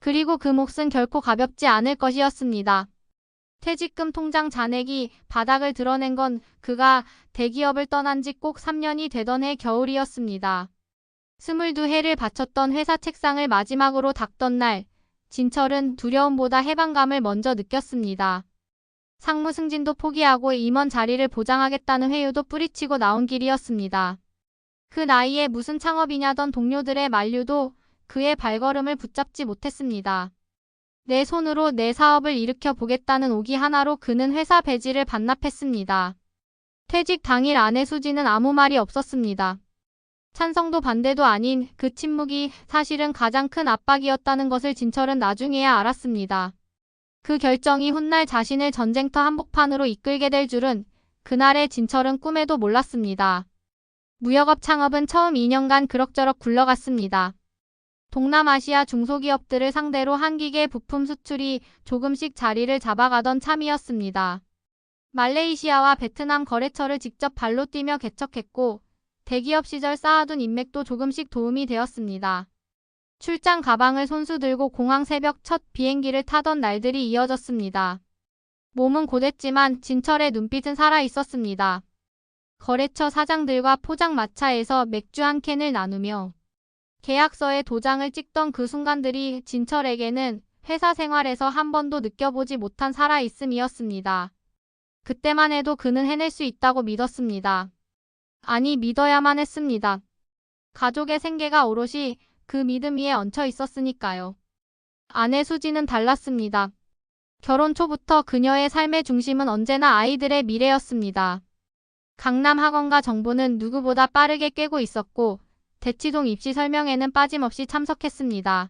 그리고 그 몫은 결코 가볍지 않을 것이었습니다. 퇴직금 통장 잔액이 바닥을 드러낸 건 그가 대기업을 떠난 지 꼭 3년이 되던 해 겨울이었습니다. 22해를 바쳤던 회사 책상을 마지막으로 닦던 날, 진철은 두려움보다 해방감을 먼저 느꼈습니다. 상무 승진도 포기하고 임원 자리를 보장하겠다는 회유도 뿌리치고 나온 길이었습니다. 그 나이에 무슨 창업이냐던 동료들의 만류도 그의 발걸음을 붙잡지 못했습니다. 내 손으로 내 사업을 일으켜 보겠다는 오기 하나로 그는 회사 배지를 반납했습니다. 퇴직 당일 아내 수지는 아무 말이 없었습니다. 찬성도 반대도 아닌 그 침묵이 사실은 가장 큰 압박이었다는 것을 진철은 나중에야 알았습니다. 그 결정이 훗날 자신을 전쟁터 한복판으로 이끌게 될 줄은 그날의 진철은 꿈에도 몰랐습니다. 무역업 창업은 처음 2년간 그럭저럭 굴러갔습니다. 동남아시아 중소기업들을 상대로 한국의 부품 수출이 조금씩 자리를 잡아가던 참이었습니다. 말레이시아와 베트남 거래처를 직접 발로 뛰며 개척했고 대기업 시절 쌓아둔 인맥도 조금씩 도움이 되었습니다. 출장 가방을 손수 들고 공항 새벽 첫 비행기를 타던 날들이 이어졌습니다. 몸은 고됐지만 진철의 눈빛은 살아있었습니다. 거래처 사장들과 포장마차에서 맥주 한 캔을 나누며 계약서에 도장을 찍던 그 순간들이 진철에게는 회사 생활에서 한 번도 느껴보지 못한 살아있음이었습니다. 그때만 해도 그는 해낼 수 있다고 믿었습니다. 아니, 믿어야만 했습니다. 가족의 생계가 오롯이 그 믿음 위에 얹혀 있었으니까요. 아내 수지는 달랐습니다. 결혼 초부터 그녀의 삶의 중심은 언제나 아이들의 미래였습니다. 강남 학원과 정보는 누구보다 빠르게 꿰고 있었고 대치동 입시 설명회는 빠짐없이 참석했습니다.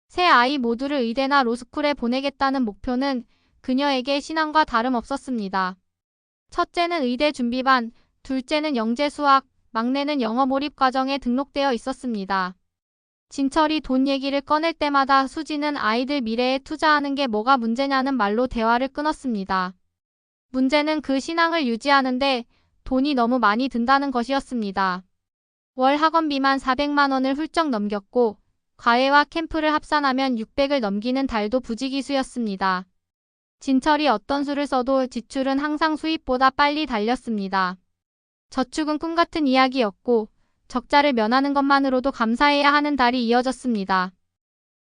세 아이 모두를 의대나 로스쿨에 보내겠다는 목표는 그녀에게 신앙과 다름없었습니다. 첫째는 의대 준비반, 둘째는 영재 수학, 막내는 영어 몰입 과정에 등록되어 있었습니다. 진철이 돈 얘기를 꺼낼 때마다 수지는 아이들 미래에 투자하는 게 뭐가 문제냐는 말로 대화를 끊었습니다. 문제는 그 신앙을 유지하는데 돈이 너무 많이 든다는 것이었습니다. 월 학원비만 400만 원을 훌쩍 넘겼고 과외와 캠프를 합산하면 600을 넘기는 달도 부지기수였습니다. 진철이 어떤 수를 써도 지출은 항상 수입보다 빨리 달렸습니다. 저축은 꿈같은 이야기였고 적자를 면하는 것만으로도 감사해야 하는 달이 이어졌습니다.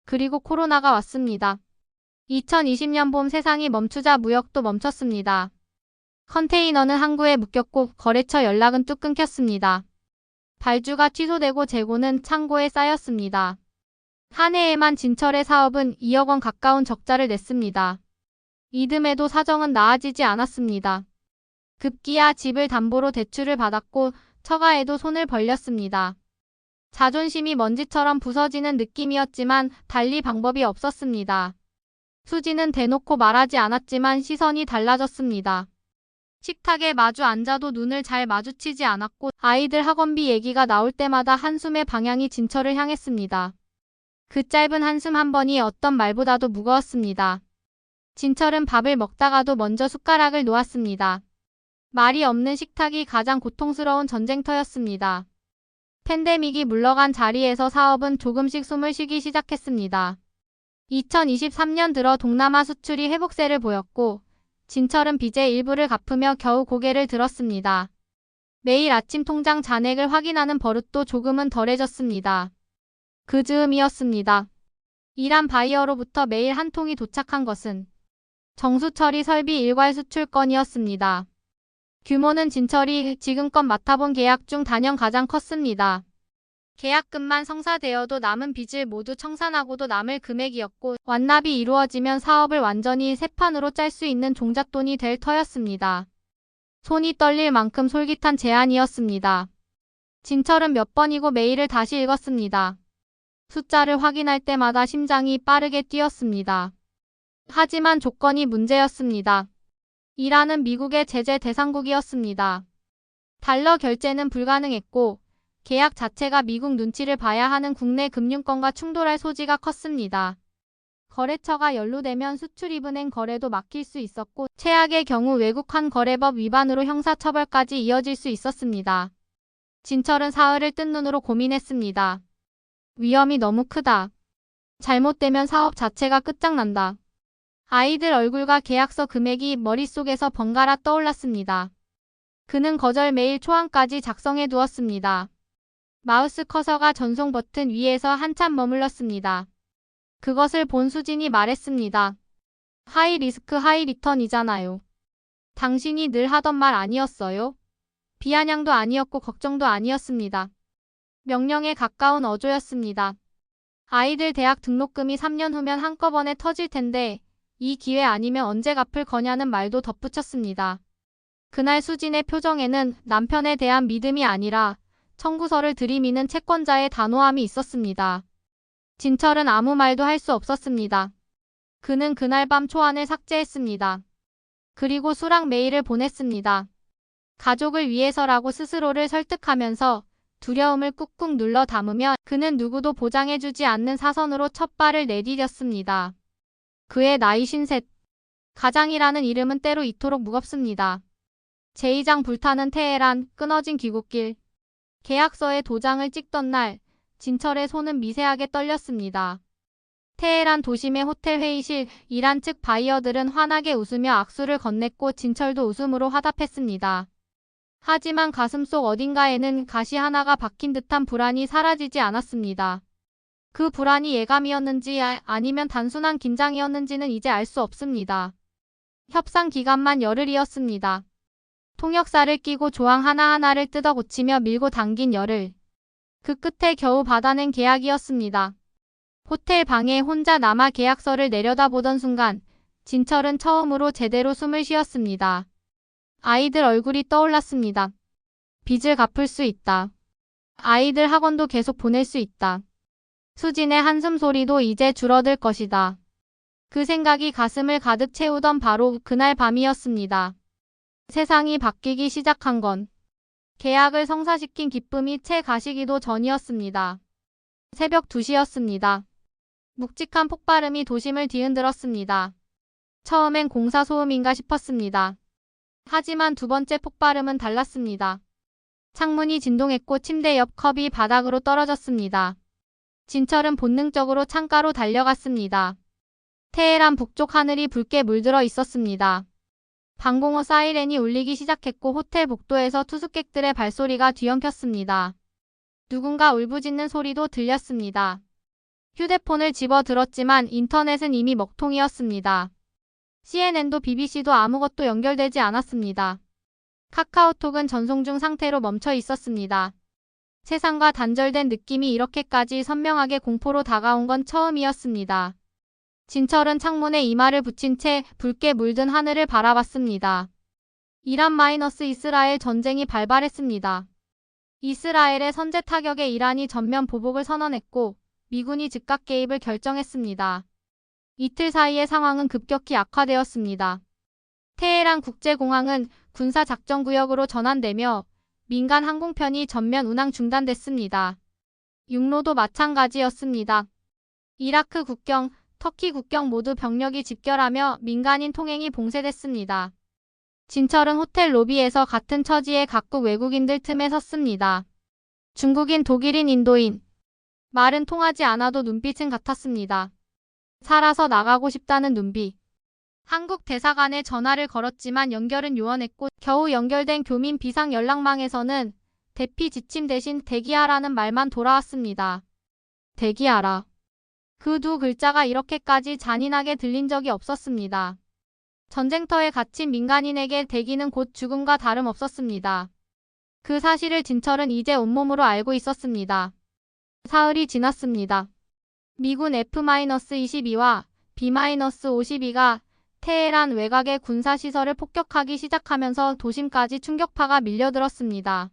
그리고 코로나가 왔습니다. 2020년 봄 세상이 멈추자 무역도 멈췄습니다. 컨테이너는 항구에 묶였고 거래처 연락은 뚝 끊겼습니다. 발주가 취소되고 재고는 창고에 쌓였습니다. 한 해에만 진철의 사업은 2억 원 가까운 적자를 냈습니다. 이듬해도 사정은 나아지지 않았습니다. 급기야 집을 담보로 대출을 받았고 처가에도 손을 벌렸습니다. 자존심이 먼지처럼 부서지는 느낌이었지만 달리 방법이 없었습니다. 수지는 대놓고 말하지 않았지만 시선이 달라졌습니다. 식탁에 마주 앉아도 눈을 잘 마주치지 않았고 아이들 학원비 얘기가 나올 때마다 한숨의 방향이 진철을 향했습니다. 그 짧은 한숨 한 번이 어떤 말보다도 무거웠습니다. 진철은 밥을 먹다가도 먼저 숟가락을 놓았습니다. 말이 없는 식탁이 가장 고통스러운 전쟁터였습니다. 팬데믹이 물러간 자리에서 사업은 조금씩 숨을 쉬기 시작했습니다. 2023년 들어 동남아 수출이 회복세를 보였고 진철은 빚의 일부를 갚으며 겨우 고개를 들었습니다. 매일 아침 통장 잔액을 확인하는 버릇도 조금은 덜해졌습니다. 그 즈음이었습니다. 이란 바이어로부터 매일 한 통이 도착한 것은 정수처리 설비 일괄 수출 건이었습니다. 규모는 진철이 지금껏 맡아본 계약 중 단연 가장 컸습니다. 계약금만 성사되어도 남은 빚을 모두 청산하고도 남을 금액이었고 완납이 이루어지면 사업을 완전히 새 판으로 짤 수 있는 종잣돈이 될 터였습니다. 손이 떨릴 만큼 솔깃한 제안이었습니다. 진철은 몇 번이고 메일을 다시 읽었습니다. 숫자를 확인할 때마다 심장이 빠르게 뛰었습니다. 하지만 조건이 문제였습니다. 이란은 미국의 제재 대상국이었습니다. 달러 결제는 불가능했고 계약 자체가 미국 눈치를 봐야 하는 국내 금융권과 충돌할 소지가 컸습니다. 거래처가 연루되면 수출입은행 거래도 막힐 수 있었고 최악의 경우 외국환 거래법 위반으로 형사처벌까지 이어질 수 있었습니다. 진철은 사흘을 뜬 눈으로 고민했습니다. 위험이 너무 크다. 잘못되면 사업 자체가 끝장난다. 아이들 얼굴과 계약서 금액이 머릿속에서 번갈아 떠올랐습니다. 그는 거절 메일 초안까지 작성해 두었습니다. 마우스 커서가 전송 버튼 위에서 한참 머물렀습니다. 그것을 본 수진이 말했습니다. 하이 리스크 하이 리턴이잖아요. 당신이 늘 하던 말 아니었어요? 비아냥도 아니었고 걱정도 아니었습니다. 명령에 가까운 어조였습니다. 아이들 대학 등록금이 3년 후면 한꺼번에 터질 텐데 이 기회 아니면 언제 갚을 거냐는 말도 덧붙였습니다. 그날 수진의 표정에는 남편에 대한 믿음이 아니라 청구서를 들이미는 채권자의 단호함이 있었습니다. 진철은 아무 말도 할 수 없었습니다. 그는 그날 밤 초안을 삭제했습니다. 그리고 수락 메일을 보냈습니다. 가족을 위해서라고 스스로를 설득하면서 두려움을 꾹꾹 눌러 담으며 그는 누구도 보장해주지 않는 사선으로 첫 발을 내디뎠습니다. 그의 나이 53. 가장이라는 이름은 때로 이토록 무겁습니다. 제2장 불타는 테헤란, 끊어진 귀국길. 계약서에 도장을 찍던 날, 진철의 손은 미세하게 떨렸습니다. 테헤란 도심의 호텔 회의실, 이란 측 바이어들은 환하게 웃으며 악수를 건넸고 진철도 웃음으로 화답했습니다. 하지만 가슴속 어딘가에는 가시 하나가 박힌 듯한 불안이 사라지지 않았습니다. 그 불안이 예감이었는지 아니면 단순한 긴장이었는지는 이제 알 수 없습니다. 협상 기간만 열흘이었습니다. 통역사를 끼고 조항 하나하나를 뜯어 고치며 밀고 당긴 열흘. 그 끝에 겨우 받아낸 계약이었습니다. 호텔 방에 혼자 남아 계약서를 내려다보던 순간 진철은 처음으로 제대로 숨을 쉬었습니다. 아이들 얼굴이 떠올랐습니다. 빚을 갚을 수 있다. 아이들 학원도 계속 보낼 수 있다. 수진의 한숨 소리도 이제 줄어들 것이다. 그 생각이 가슴을 가득 채우던 바로 그날 밤이었습니다. 세상이 바뀌기 시작한 건 계약을 성사시킨 기쁨이 채 가시기도 전이었습니다. 새벽 2시였습니다. 묵직한 폭발음이 도심을 뒤흔들었습니다. 처음엔 공사 소음인가 싶었습니다. 하지만 두 번째 폭발음은 달랐습니다. 창문이 진동했고 침대 옆 컵이 바닥으로 떨어졌습니다. 진철은 본능적으로 창가로 달려갔습니다. 테헤란 북쪽 하늘이 붉게 물들어 있었습니다. 방공호 사이렌이 울리기 시작했고 호텔 복도에서 투숙객들의 발소리가 뒤엉켰습니다. 누군가 울부짖는 소리도 들렸습니다. 휴대폰을 집어들었지만 인터넷은 이미 먹통이었습니다. CNN도 BBC도 아무것도 연결되지 않았습니다. 카카오톡은 전송 중 상태로 멈춰 있었습니다. 세상과 단절된 느낌이 이렇게까지 선명하게 공포로 다가온 건 처음이었습니다. 진철은 창문에 이마를 붙인 채 붉게 물든 하늘을 바라봤습니다. 이란-이스라엘 전쟁이 발발했습니다. 이스라엘의 선제 타격에 이란이 전면 보복을 선언했고 미군이 즉각 개입을 결정했습니다. 이틀 사이에 상황은 급격히 악화되었습니다. 테헤란 국제공항은 군사작전구역으로 전환되며 민간 항공편이 전면 운항 중단됐습니다. 육로도 마찬가지였습니다. 이라크 국경, 터키 국경 모두 병력이 집결하며 민간인 통행이 봉쇄됐습니다. 진철은 호텔 로비에서 같은 처지의 각국 외국인들 틈에 섰습니다. 중국인, 독일인, 인도인. 말은 통하지 않아도 눈빛은 같았습니다. 살아서 나가고 싶다는 눈빛. 한국 대사관에 전화를 걸었지만 연결은 요원했고 겨우 연결된 교민 비상 연락망에서는 대피 지침 대신 대기하라는 말만 돌아왔습니다. 대기하라. 그 두 글자가 이렇게까지 잔인하게 들린 적이 없었습니다. 전쟁터에 갇힌 민간인에게 대기는 곧 죽음과 다름없었습니다. 그 사실을 진철은 이제 온몸으로 알고 있었습니다. 사흘이 지났습니다. 미군 F-22와 B-52가 테헤란 외곽의 군사시설을 폭격하기 시작하면서 도심까지 충격파가 밀려들었습니다.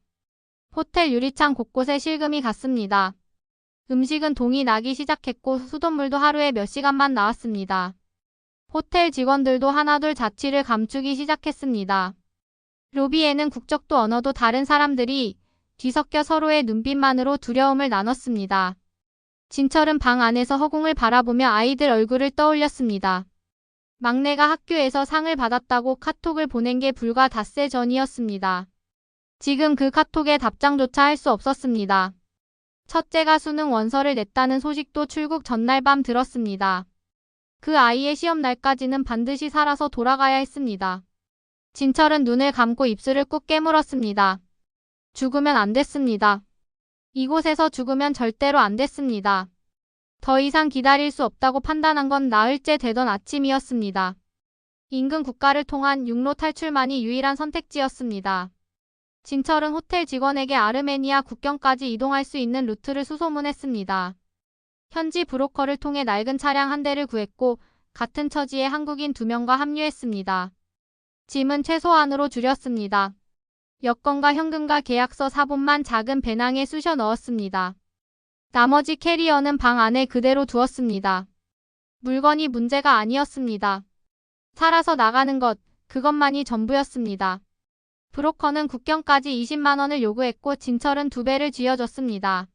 호텔 유리창 곳곳에 실금이 갔습니다. 음식은 동이 나기 시작했고 수돗물도 하루에 몇 시간만 나왔습니다. 호텔 직원들도 하나둘 자취를 감추기 시작했습니다. 로비에는 국적도 언어도 다른 사람들이 뒤섞여 서로의 눈빛만으로 두려움을 나눴습니다. 진철은 방 안에서 허공을 바라보며 아이들 얼굴을 떠올렸습니다. 막내가 학교에서 상을 받았다고 카톡을 보낸 게 불과 닷새 전이었습니다. 지금 그 카톡에 답장조차 할 수 없었습니다. 첫째가 수능 원서를 냈다는 소식도 출국 전날 밤 들었습니다. 그 아이의 시험 날까지는 반드시 살아서 돌아가야 했습니다. 진철은 눈을 감고 입술을 꾹 깨물었습니다. 죽으면 안 됐습니다. 이곳에서 죽으면 절대로 안 됐습니다. 더 이상 기다릴 수 없다고 판단한 건 나흘째 되던 아침이었습니다. 인근 국가를 통한 육로 탈출만이 유일한 선택지였습니다. 진철은 호텔 직원에게 아르메니아 국경까지 이동할 수 있는 루트를 수소문했습니다. 현지 브로커를 통해 낡은 차량 한 대를 구했고 같은 처지의 한국인 2명과 합류했습니다. 짐은 최소한으로 줄였습니다. 여권과 현금과 계약서 사본만 작은 배낭에 쑤셔 넣었습니다. 나머지 캐리어는 방 안에 그대로 두었습니다. 물건이 문제가 아니었습니다. 살아서 나가는 것, 그것만이 전부였습니다. 브로커는 국경까지 20만 원을 요구했고 진철은 2배를 쥐어줬습니다.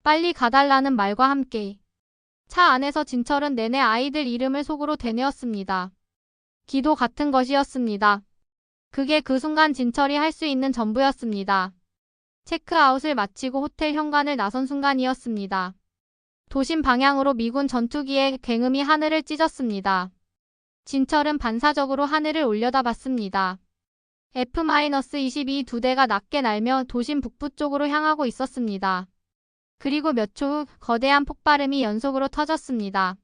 빨리 가달라는 말과 함께 차 안에서 진철은 내내 아이들 이름을 속으로 되뇌었습니다. 기도 같은 것이었습니다. 그게 그 순간 진철이 할 수 있는 전부였습니다. 체크아웃을 마치고 호텔 현관을 나선 순간이었습니다. 도심 방향으로 미군 전투기의 굉음이 하늘을 찢었습니다. 진철은 반사적으로 하늘을 올려다봤습니다. F-22 2대가 낮게 날며 도심 북부 쪽으로 향하고 있었습니다. 그리고 몇 초 후 거대한 폭발음이 연속으로 터졌습니다.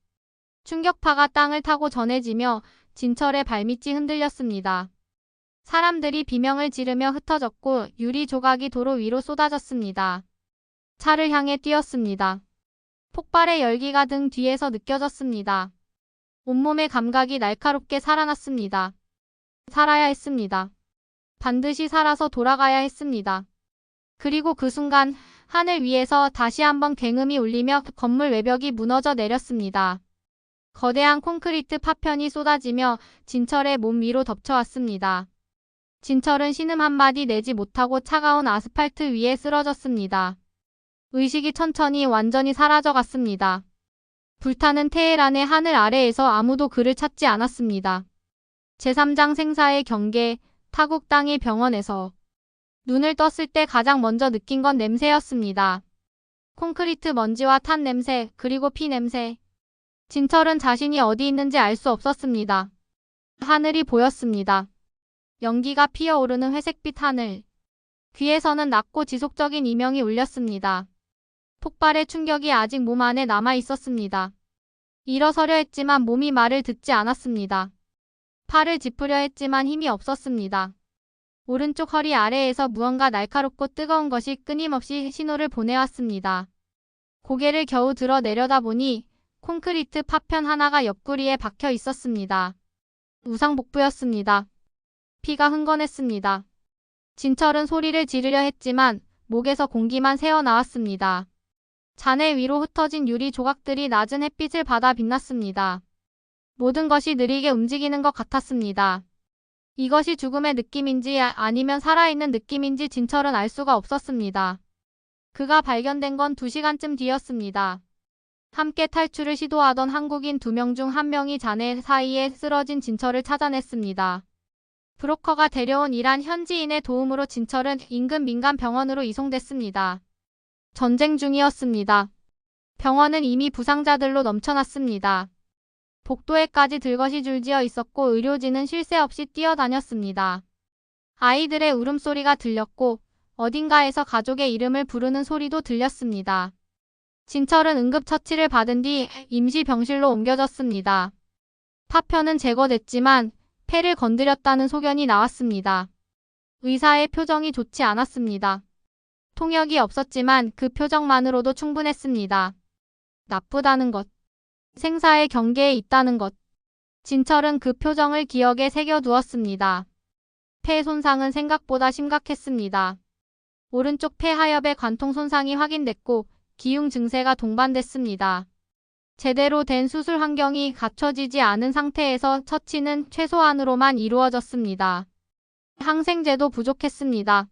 충격파가 땅을 타고 전해지며 진철의 발밑이 흔들렸습니다. 사람들이 비명을 지르며 흩어졌고 유리 조각이 도로 위로 쏟아졌습니다. 차를 향해 뛰었습니다. 폭발의 열기가 등 뒤에서 느껴졌습니다. 온몸의 감각이 날카롭게 살아났습니다. 살아야 했습니다. 반드시 살아서 돌아가야 했습니다. 그리고 그 순간 하늘 위에서 다시 한번 굉음이 울리며 건물 외벽이 무너져 내렸습니다. 거대한 콘크리트 파편이 쏟아지며 진철의 몸 위로 덮쳐왔습니다. 진철은 신음 한마디 내지 못하고 차가운 아스팔트 위에 쓰러졌습니다. 의식이 천천히 완전히 사라져갔습니다. 불타는 테헤란의 하늘 아래에서 아무도 그를 찾지 않았습니다. 제3장 생사의 경계, 타국 땅의 병원에서 눈을 떴을 때 가장 먼저 느낀 건 냄새였습니다. 콘크리트 먼지와 탄 냄새, 그리고 피 냄새. 진철은 자신이 어디 있는지 알 수 없었습니다. 하늘이 보였습니다. 연기가 피어오르는 회색빛 하늘. 귀에서는 낮고 지속적인 이명이 울렸습니다. 폭발의 충격이 아직 몸 안에 남아 있었습니다. 일어서려 했지만 몸이 말을 듣지 않았습니다. 팔을 짚으려 했지만 힘이 없었습니다. 오른쪽 허리 아래에서 무언가 날카롭고 뜨거운 것이 끊임없이 신호를 보내왔습니다. 고개를 겨우 들어 내려다보니 콘크리트 파편 하나가 옆구리에 박혀 있었습니다. 우상복부였습니다. 피가 흥건했습니다. 진철은 소리를 지르려 했지만 목에서 공기만 새어나왔습니다. 잔해 위로 흩어진 유리 조각들이 낮은 햇빛을 받아 빛났습니다. 모든 것이 느리게 움직이는 것 같았습니다. 이것이 죽음의 느낌인지 아니면 살아있는 느낌인지 진철은 알 수가 없었습니다. 그가 발견된 건 2시간쯤 뒤였습니다. 함께 탈출을 시도하던 한국인 2명 중 1명이 잔해 사이에 쓰러진 진철을 찾아냈습니다. 브로커가 데려온 이란 현지인의 도움으로 진철은 인근 민간 병원으로 이송됐습니다. 전쟁 중이었습니다. 병원은 이미 부상자들로 넘쳐났습니다. 복도에까지 들것이 줄지어 있었고 의료진은 쉴 새 없이 뛰어다녔습니다. 아이들의 울음소리가 들렸고 어딘가에서 가족의 이름을 부르는 소리도 들렸습니다. 진철은 응급처치를 받은 뒤 임시 병실로 옮겨졌습니다. 파편은 제거됐지만 폐를 건드렸다는 소견이 나왔습니다. 의사의 표정이 좋지 않았습니다. 통역이 없었지만 그 표정만으로도 충분했습니다. 나쁘다는 것. 생사의 경계에 있다는 것. 진철은 그 표정을 기억에 새겨두었습니다. 폐 손상은 생각보다 심각했습니다. 오른쪽 폐 하엽의 관통 손상이 확인됐고 기흉 증세가 동반됐습니다. 제대로 된 수술 환경이 갖춰지지 않은 상태에서 처치는 최소한으로만 이루어졌습니다. 항생제도 부족했습니다.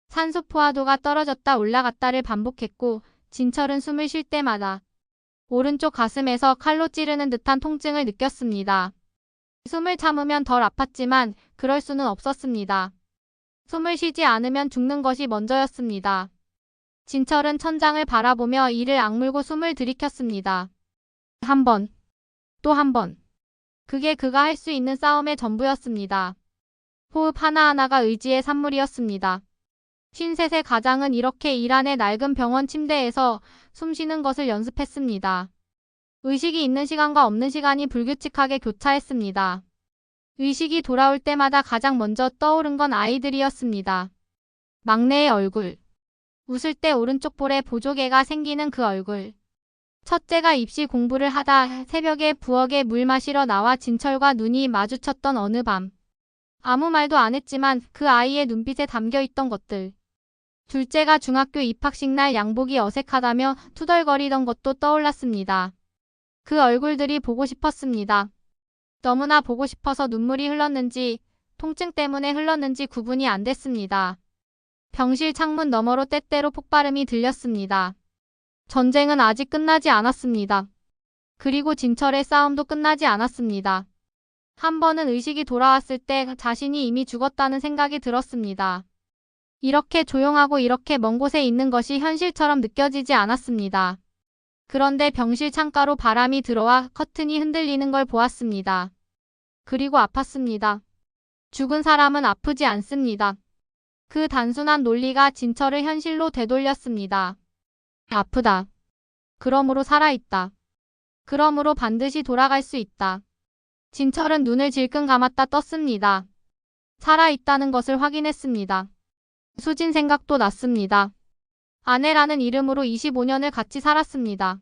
산소 포화도가 떨어졌다 올라갔다를 반복했고 진철은 숨을 쉴 때마다 오른쪽 가슴에서 칼로 찌르는 듯한 통증을 느꼈습니다. 숨을 참으면 덜 아팠지만 그럴 수는 없었습니다. 숨을 쉬지 않으면 죽는 것이 먼저였습니다. 진철은 천장을 바라보며 이를 악물고 숨을 들이켰습니다. 한 번, 또 한 번. 그게 그가 할 수 있는 싸움의 전부였습니다. 호흡 하나하나가 의지의 산물이었습니다. 53세 가장은 이렇게 이란의 낡은 병원 침대에서 숨쉬는 것을 연습했습니다. 의식이 있는 시간과 없는 시간이 불규칙하게 교차했습니다. 의식이 돌아올 때마다 가장 먼저 떠오른 건 아이들이었습니다. 막내의 얼굴. 웃을 때 오른쪽 볼에 보조개가 생기는 그 얼굴. 첫째가 입시 공부를 하다 새벽에 부엌에 물 마시러 나와 진철과 눈이 마주쳤던 어느 밤. 아무 말도 안 했지만 그 아이의 눈빛에 담겨있던 것들. 둘째가 중학교 입학식 날 양복이 어색하다며 투덜거리던 것도 떠올랐습니다. 그 얼굴들이 보고 싶었습니다. 너무나 보고 싶어서 눈물이 흘렀는지 통증 때문에 흘렀는지 구분이 안 됐습니다. 병실 창문 너머로 때때로 폭발음이 들렸습니다. 전쟁은 아직 끝나지 않았습니다. 그리고 진철의 싸움도 끝나지 않았습니다. 한 번은 의식이 돌아왔을 때 자신이 이미 죽었다는 생각이 들었습니다. 이렇게 조용하고 이렇게 먼 곳에 있는 것이 현실처럼 느껴지지 않았습니다. 그런데 병실 창가로 바람이 들어와 커튼이 흔들리는 걸 보았습니다. 그리고 아팠습니다. 죽은 사람은 아프지 않습니다. 그 단순한 논리가 진철을 현실로 되돌렸습니다. 아프다. 그러므로 살아있다. 그러므로 반드시 돌아갈 수 있다. 진철은 눈을 질끈 감았다 떴습니다. 살아있다는 것을 확인했습니다. 수진 생각도 났습니다. 아내라는 이름으로 25년을 같이 살았습니다.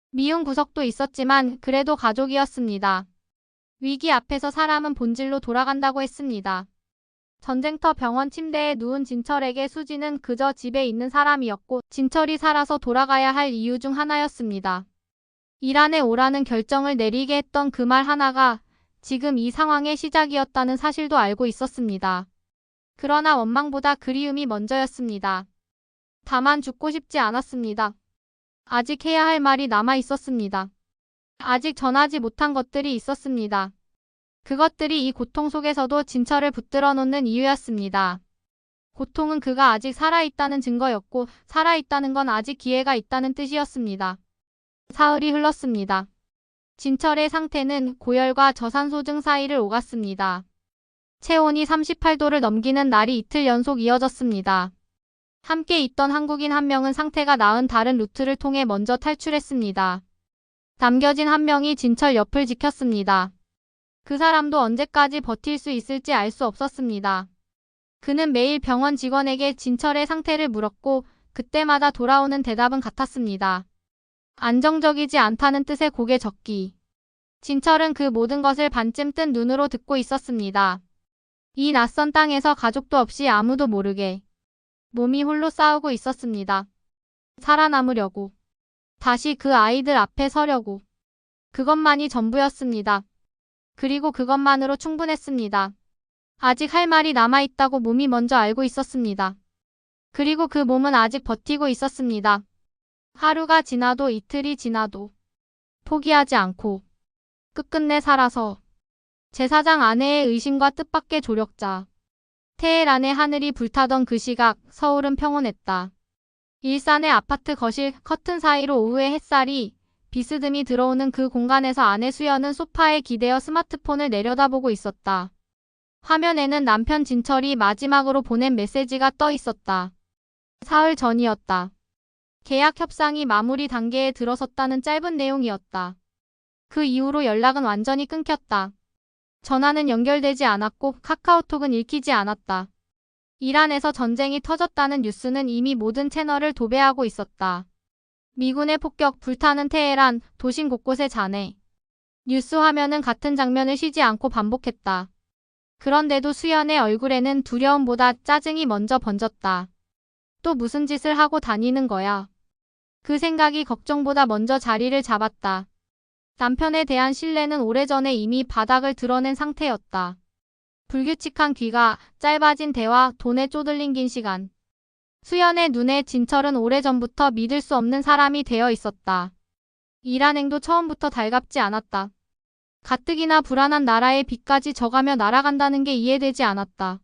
미운 구석도 있었지만 그래도 가족이었습니다. 위기 앞에서 사람은 본질로 돌아간다고 했습니다. 전쟁터 병원 침대에 누운 진철에게 수지는 그저 집에 있는 사람이었고 진철이 살아서 돌아가야 할 이유 중 하나였습니다. 이란에 오라는 결정을 내리게 했던 그 말 하나가 지금 이 상황의 시작이었다는 사실도 알고 있었습니다. 그러나 원망보다 그리움이 먼저였습니다. 다만 죽고 싶지 않았습니다. 아직 해야 할 말이 남아 있었습니다. 아직 전하지 못한 것들이 있었습니다. 그것들이 이 고통 속에서도 진철을 붙들어 놓는 이유였습니다. 고통은 그가 아직 살아있다는 증거였고 살아있다는 건 아직 기회가 있다는 뜻이었습니다. 사흘이 흘렀습니다. 진철의 상태는 고열과 저산소증 사이를 오갔습니다. 체온이 38도를 넘기는 날이 이틀 연속 이어졌습니다. 함께 있던 한국인 한 명은 상태가 나은 다른 루트를 통해 먼저 탈출했습니다. 남겨진 한 명이 진철 옆을 지켰습니다. 그 사람도 언제까지 버틸 수 있을지 알 수 없었습니다. 그는 매일 병원 직원에게 진철의 상태를 물었고 그때마다 돌아오는 대답은 같았습니다. 안정적이지 않다는 뜻의 고개 젓기. 진철은 그 모든 것을 반쯤 뜬 눈으로 듣고 있었습니다. 이 낯선 땅에서 가족도 없이 아무도 모르게 몸이 홀로 싸우고 있었습니다. 살아남으려고. 다시 그 아이들 앞에 서려고. 그것만이 전부였습니다. 그리고 그것만으로 충분했습니다. 아직 할 말이 남아있다고 몸이 먼저 알고 있었습니다. 그리고 그 몸은 아직 버티고 있었습니다. 하루가 지나도 이틀이 지나도 포기하지 않고 끝끝내 살아서 제사장 아내의 의심과 뜻밖의 조력자. 테헤란의 하늘이 불타던 그 시각 서울은 평온했다. 일산의 아파트 거실 커튼 사이로 오후의 햇살이 비스듬히 들어오는 그 공간에서 아내 수연은 소파에 기대어 스마트폰을 내려다보고 있었다. 화면에는 남편 진철이 마지막으로 보낸 메시지가 떠 있었다. 사흘 전이었다. 계약 협상이 마무리 단계에 들어섰다는 짧은 내용이었다. 그 이후로 연락은 완전히 끊겼다. 전화는 연결되지 않았고 카카오톡은 읽히지 않았다. 이란에서 전쟁이 터졌다는 뉴스는 이미 모든 채널을 도배하고 있었다. 미군의 폭격, 불타는 테헤란, 도심 곳곳의 잔해. 뉴스 화면은 같은 장면을 쉬지 않고 반복했다. 그런데도 수연의 얼굴에는 두려움보다 짜증이 먼저 번졌다. 또 무슨 짓을 하고 다니는 거야? 그 생각이 걱정보다 먼저 자리를 잡았다. 남편에 대한 신뢰는 오래전에 이미 바닥을 드러낸 상태였다. 불규칙한 귀가, 짧아진 대화, 돈에 쪼들린 긴 시간. 수연의 눈에 진철은 오래전부터 믿을 수 없는 사람이 되어 있었다. 이란행도 처음부터 달갑지 않았다. 가뜩이나 불안한 나라의 빚까지 져가며 날아간다는 게 이해되지 않았다.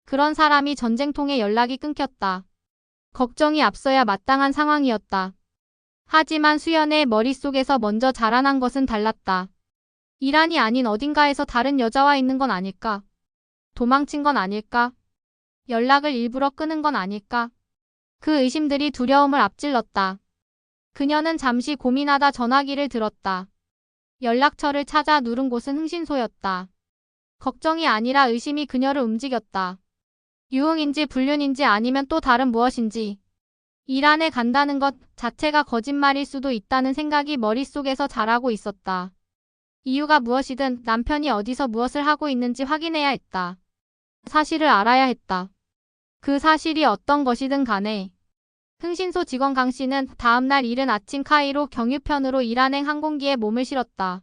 그런 사람이 전쟁통에 연락이 끊겼다. 걱정이 앞서야 마땅한 상황이었다. 하지만 수연의 머릿속에서 먼저 자라난 것은 달랐다. 이란이 아닌 어딘가에서 다른 여자와 있는 건 아닐까? 도망친 건 아닐까? 연락을 일부러 끊은 건 아닐까? 그 의심들이 두려움을 앞질렀다. 그녀는 잠시 고민하다 전화기를 들었다. 연락처를 찾아 누른 곳은 흥신소였다. 걱정이 아니라 의심이 그녀를 움직였다. 유흥인지 불륜인지 아니면 또 다른 무엇인지. 이란에 간다는 것 자체가 거짓말일 수도 있다는 생각이 머릿속에서 자라고 있었다. 이유가 무엇이든 남편이 어디서 무엇을 하고 있는지 확인해야 했다. 사실을 알아야 했다. 그 사실이 어떤 것이든 간에. 흥신소 직원 강 씨는 다음날 이른 아침 카이로 경유편으로 이란행 항공기에 몸을 실었다.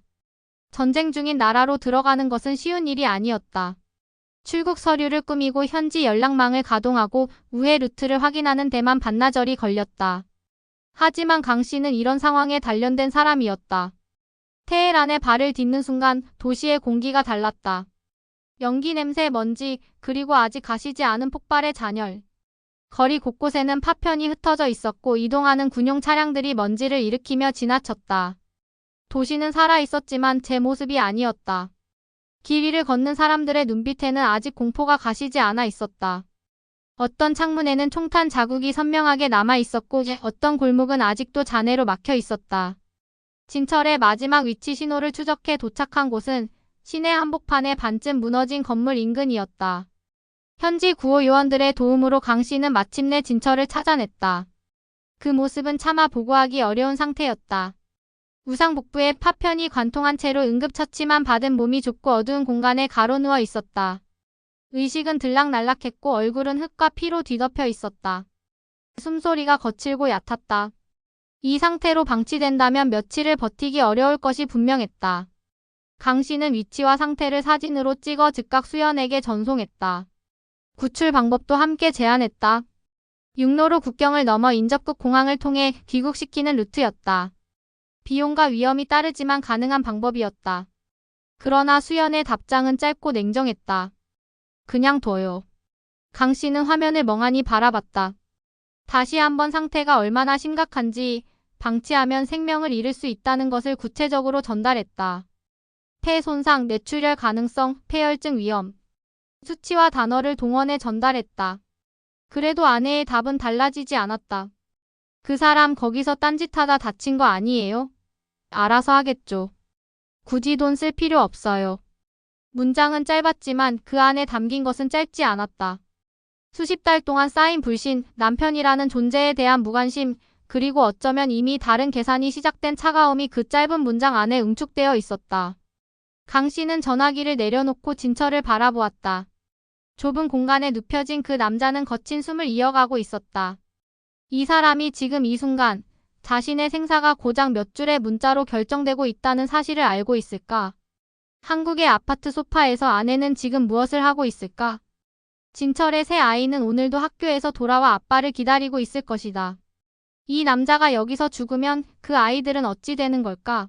전쟁 중인 나라로 들어가는 것은 쉬운 일이 아니었다. 출국 서류를 꾸미고 현지 연락망을 가동하고 우회 루트를 확인하는 데만 반나절이 걸렸다. 하지만 강 씨는 이런 상황에 단련된 사람이었다. 테헤란에 발을 딛는 순간 도시의 공기가 달랐다. 연기 냄새, 먼지, 그리고 아직 가시지 않은 폭발의 잔열. 거리 곳곳에는 파편이 흩어져 있었고 이동하는 군용 차량들이 먼지를 일으키며 지나쳤다. 도시는 살아있었지만 제 모습이 아니었다. 길 위를 걷는 사람들의 눈빛에는 아직 공포가 가시지 않아 있었다. 어떤 창문에는 총탄 자국이 선명하게 남아 있었고 어떤 골목은 아직도 잔해로 막혀 있었다. 진철의 마지막 위치 신호를 추적해 도착한 곳은 시내 한복판에 반쯤 무너진 건물 인근이었다. 현지 구호 요원들의 도움으로 강 씨는 마침내 진철을 찾아냈다. 그 모습은 차마 보고하기 어려운 상태였다. 우상 복부에 파편이 관통한 채로 응급처치만 받은 몸이 좁고 어두운 공간에 가로누워 있었다. 의식은 들락날락했고 얼굴은 흙과 피로 뒤덮여 있었다. 숨소리가 거칠고 얕았다. 이 상태로 방치된다면 며칠을 버티기 어려울 것이 분명했다. 강 씨는 위치와 상태를 사진으로 찍어 즉각 수연에게 전송했다. 구출 방법도 함께 제안했다. 육로로 국경을 넘어 인접국 공항을 통해 귀국시키는 루트였다. 비용과 위험이 따르지만 가능한 방법이었다. 그러나 수연의 답장은 짧고 냉정했다. 그냥 둬요. 강 씨는 화면을 멍하니 바라봤다. 다시 한번 상태가 얼마나 심각한지, 방치하면 생명을 잃을 수 있다는 것을 구체적으로 전달했다. 폐 손상, 뇌출혈 가능성, 폐혈증 위험. 수치와 단어를 동원해 전달했다. 그래도 아내의 답은 달라지지 않았다. 그 사람 거기서 딴짓하다 다친 거 아니에요? 알아서 하겠죠. 굳이 돈 쓸 필요 없어요. 문장은 짧았지만 그 안에 담긴 것은 짧지 않았다. 수십 달 동안 쌓인 불신, 남편이라는 존재에 대한 무관심, 그리고 어쩌면 이미 다른 계산이 시작된 차가움이 그 짧은 문장 안에 응축되어 있었다. 강 씨는 전화기를 내려놓고 진철을 바라보았다. 좁은 공간에 눕혀진 그 남자는 거친 숨을 이어가고 있었다. 이 사람이 지금 이 순간 자신의 생사가 고작 몇 줄의 문자로 결정되고 있다는 사실을 알고 있을까? 한국의 아파트 소파에서 아내는 지금 무엇을 하고 있을까? 진철의 새 아이는 오늘도 학교에서 돌아와 아빠를 기다리고 있을 것이다. 이 남자가 여기서 죽으면 그 아이들은 어찌 되는 걸까?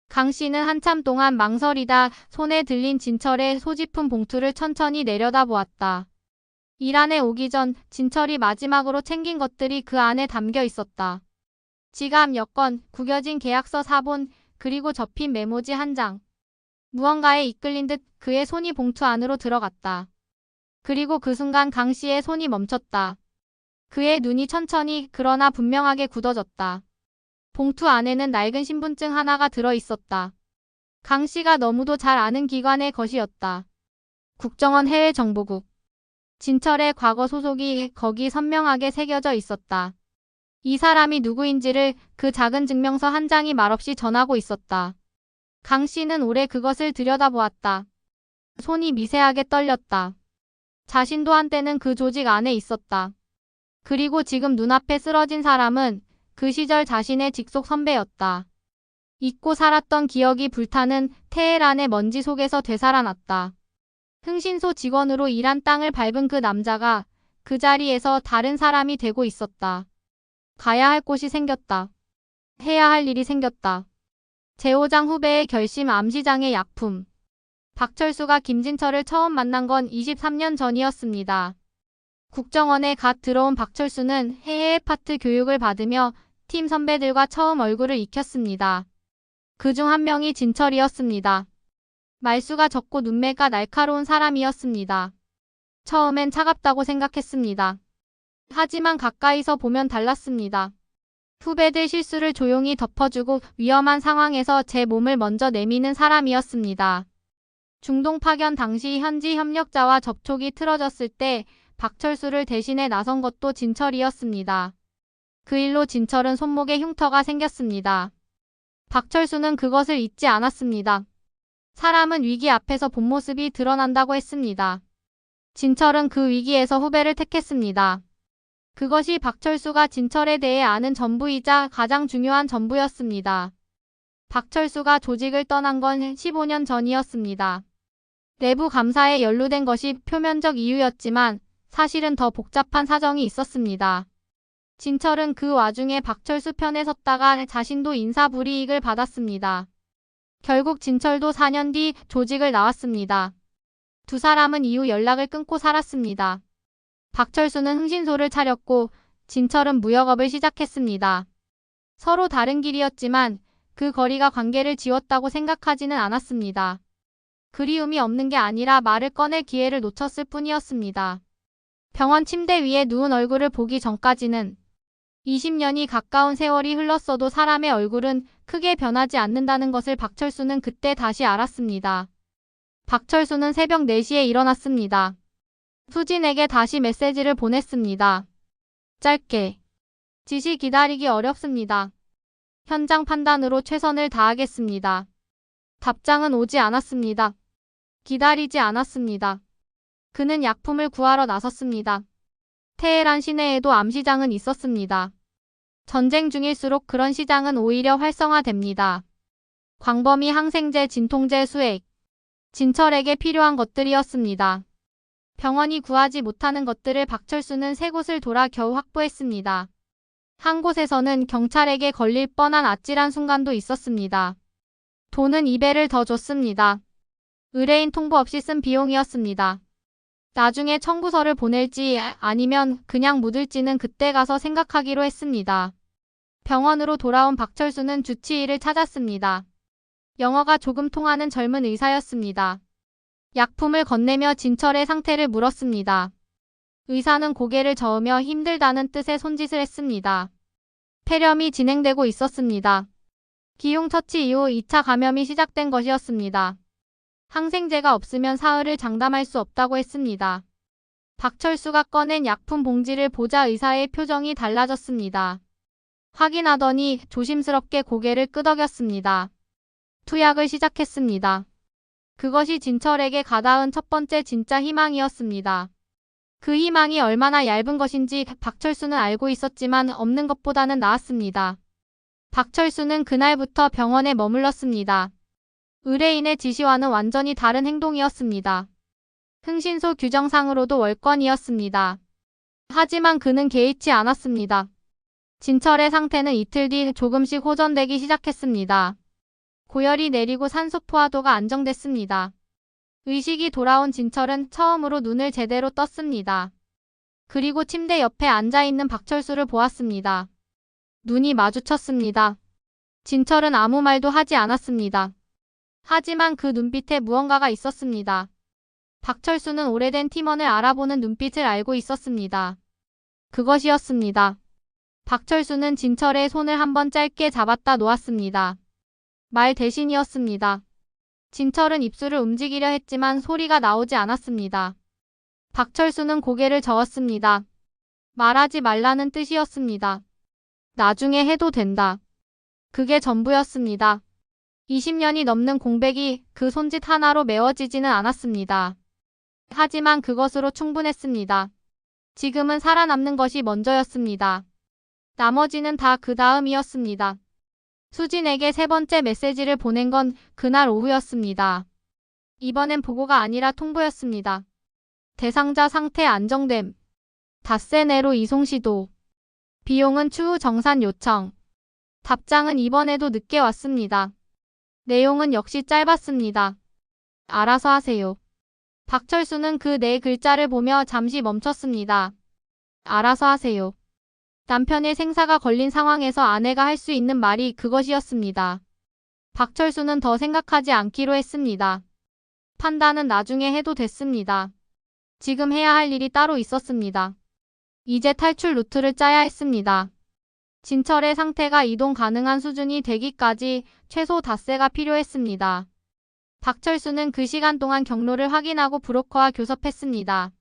강 씨는 한참 동안 망설이다 손에 들린 진철의 소지품 봉투를 천천히 내려다보았다. 이란에 오기 전 진철이 마지막으로 챙긴 것들이 그 안에 담겨 있었다. 지갑, 여권, 구겨진 계약서 사본, 그리고 접힌 메모지 한 장. 무언가에 이끌린 듯 그의 손이 봉투 안으로 들어갔다. 그리고 그 순간 강 씨의 손이 멈췄다. 그의 눈이 천천히 그러나 분명하게 굳어졌다. 봉투 안에는 낡은 신분증 하나가 들어 있었다. 강 씨가 너무도 잘 아는 기관의 것이었다. 국정원 해외정보국. 진철의 과거 소속이 거기 선명하게 새겨져 있었다. 이 사람이 누구인지를 그 작은 증명서 한 장이 말없이 전하고 있었다. 강 씨는 오래 그것을 들여다보았다. 손이 미세하게 떨렸다. 자신도 한때는 그 조직 안에 있었다. 그리고 지금 눈앞에 쓰러진 사람은 그 시절 자신의 직속 선배였다. 잊고 살았던 기억이 불타는 테헤란의 먼지 속에서 되살아났다. 흥신소 직원으로 일한 땅을 밟은 그 남자가 그 자리에서 다른 사람이 되고 있었다. 가야 할 곳이 생겼다. 해야 할 일이 생겼다. 제5장 후배의 결심, 암시장의 약품. 박철수가 김진철을 처음 만난 건 23년 전이었습니다. 국정원에 갓 들어온 박철수는 해외 파트 교육을 받으며 팀 선배들과 처음 얼굴을 익혔습니다. 그중 한 명이 진철이었습니다. 말수가 적고 눈매가 날카로운 사람이었습니다. 처음엔 차갑다고 생각했습니다. 하지만 가까이서 보면 달랐습니다. 후배들 실수를 조용히 덮어주고 위험한 상황에서 제 몸을 먼저 내미는 사람이었습니다. 중동 파견 당시 현지 협력자와 접촉이 틀어졌을 때 박철수를 대신해 나선 것도 진철이었습니다. 그 일로 진철은 손목에 흉터가 생겼습니다. 박철수는 그것을 잊지 않았습니다. 사람은 위기 앞에서 본 모습이 드러난다고 했습니다. 진철은 그 위기에서 후배를 택했습니다. 그것이 박철수가 진철에 대해 아는 전부이자 가장 중요한 전부였습니다. 박철수가 조직을 떠난 건 15년 전이었습니다. 내부 감사에 연루된 것이 표면적 이유였지만 사실은 더 복잡한 사정이 있었습니다. 진철은 그 와중에 박철수 편에 섰다가 자신도 인사불이익을 받았습니다. 결국 진철도 4년 뒤 조직을 나왔습니다. 두 사람은 이후 연락을 끊고 살았습니다. 박철수는 흥신소를 차렸고 진철은 무역업을 시작했습니다. 서로 다른 길이었지만 그 거리가 관계를 지웠다고 생각하지는 않았습니다. 그리움이 없는 게 아니라 말을 꺼낼 기회를 놓쳤을 뿐이었습니다. 병원 침대 위에 누운 얼굴을 보기 전까지는 20년이 가까운 세월이 흘렀어도 사람의 얼굴은 크게 변하지 않는다는 것을 박철수는 그때 다시 알았습니다. 박철수는 새벽 4시에 일어났습니다. 수진에게 다시 메시지를 보냈습니다. 짧게. 지시 기다리기 어렵습니다. 현장 판단으로 최선을 다하겠습니다. 답장은 오지 않았습니다. 기다리지 않았습니다. 그는 약품을 구하러 나섰습니다. 테헤란 시내에도 암시장은 있었습니다. 전쟁 중일수록 그런 시장은 오히려 활성화됩니다. 광범위 항생제, 진통제, 수액. 진철에게 필요한 것들이었습니다. 병원이 구하지 못하는 것들을 박철수는 3곳을 돌아 겨우 확보했습니다. 한 곳에서는 경찰에게 걸릴 뻔한 아찔한 순간도 있었습니다. 돈은 2배를 더 줬습니다. 의뢰인 통보 없이 쓴 비용이었습니다. 나중에 청구서를 보낼지 아니면 그냥 묻을지는 그때 가서 생각하기로 했습니다. 병원으로 돌아온 박철수는 주치의를 찾았습니다. 영어가 조금 통하는 젊은 의사였습니다. 약품을 건네며 진철의 상태를 물었습니다. 의사는 고개를 저으며 힘들다는 뜻의 손짓을 했습니다. 폐렴이 진행되고 있었습니다. 기흉처치 이후 2차 감염이 시작된 것이었습니다. 항생제가 없으면 사흘을 장담할 수 없다고 했습니다. 박철수가 꺼낸 약품 봉지를 보자 의사의 표정이 달라졌습니다. 확인하더니 조심스럽게 고개를 끄덕였습니다. 투약을 시작했습니다. 그것이 진철에게 가닿은 첫 번째 진짜 희망이었습니다. 그 희망이 얼마나 얇은 것인지 박철수는 알고 있었지만 없는 것보다는 나았습니다. 박철수는 그날부터 병원에 머물렀습니다. 의뢰인의 지시와는 완전히 다른 행동이었습니다. 흥신소 규정상으로도 월권이었습니다. 하지만 그는 개의치 않았습니다. 진철의 상태는 이틀 뒤 조금씩 호전되기 시작했습니다. 고열이 내리고 산소 포화도가 안정됐습니다. 의식이 돌아온 진철은 처음으로 눈을 제대로 떴습니다. 그리고 침대 옆에 앉아있는 박철수를 보았습니다. 눈이 마주쳤습니다. 진철은 아무 말도 하지 않았습니다. 하지만 그 눈빛에 무언가가 있었습니다. 박철수는 오래된 팀원을 알아보는 눈빛을 알고 있었습니다. 그것이었습니다. 박철수는 진철의 손을 한번 짧게 잡았다 놓았습니다. 말 대신이었습니다. 진철은 입술을 움직이려 했지만 소리가 나오지 않았습니다. 박철수는 고개를 저었습니다. 말하지 말라는 뜻이었습니다. 나중에 해도 된다. 그게 전부였습니다. 20년이 넘는 공백이 그 손짓 하나로 메워지지는 않았습니다. 하지만 그것으로 충분했습니다. 지금은 살아남는 것이 먼저였습니다. 나머지는 다 그 다음이었습니다. 수진에게 3번째 메시지를 보낸 건 그날 오후였습니다. 이번엔 보고가 아니라 통보였습니다. 대상자 상태 안정됨. 닷새 내로 이송 시도. 비용은 추후 정산 요청. 답장은 이번에도 늦게 왔습니다. 내용은 역시 짧았습니다. 알아서 하세요. 박철수는 그 4글자를 보며 잠시 멈췄습니다. 알아서 하세요. 남편의 생사가 걸린 상황에서 아내가 할 수 있는 말이 그것이었습니다. 박철수는 더 생각하지 않기로 했습니다. 판단은 나중에 해도 됐습니다. 지금 해야 할 일이 따로 있었습니다. 이제 탈출 루트를 짜야 했습니다. 진철의 상태가 이동 가능한 수준이 되기까지 최소 닷새가 필요했습니다. 박철수는 그 시간 동안 경로를 확인하고 브로커와 교섭했습니다.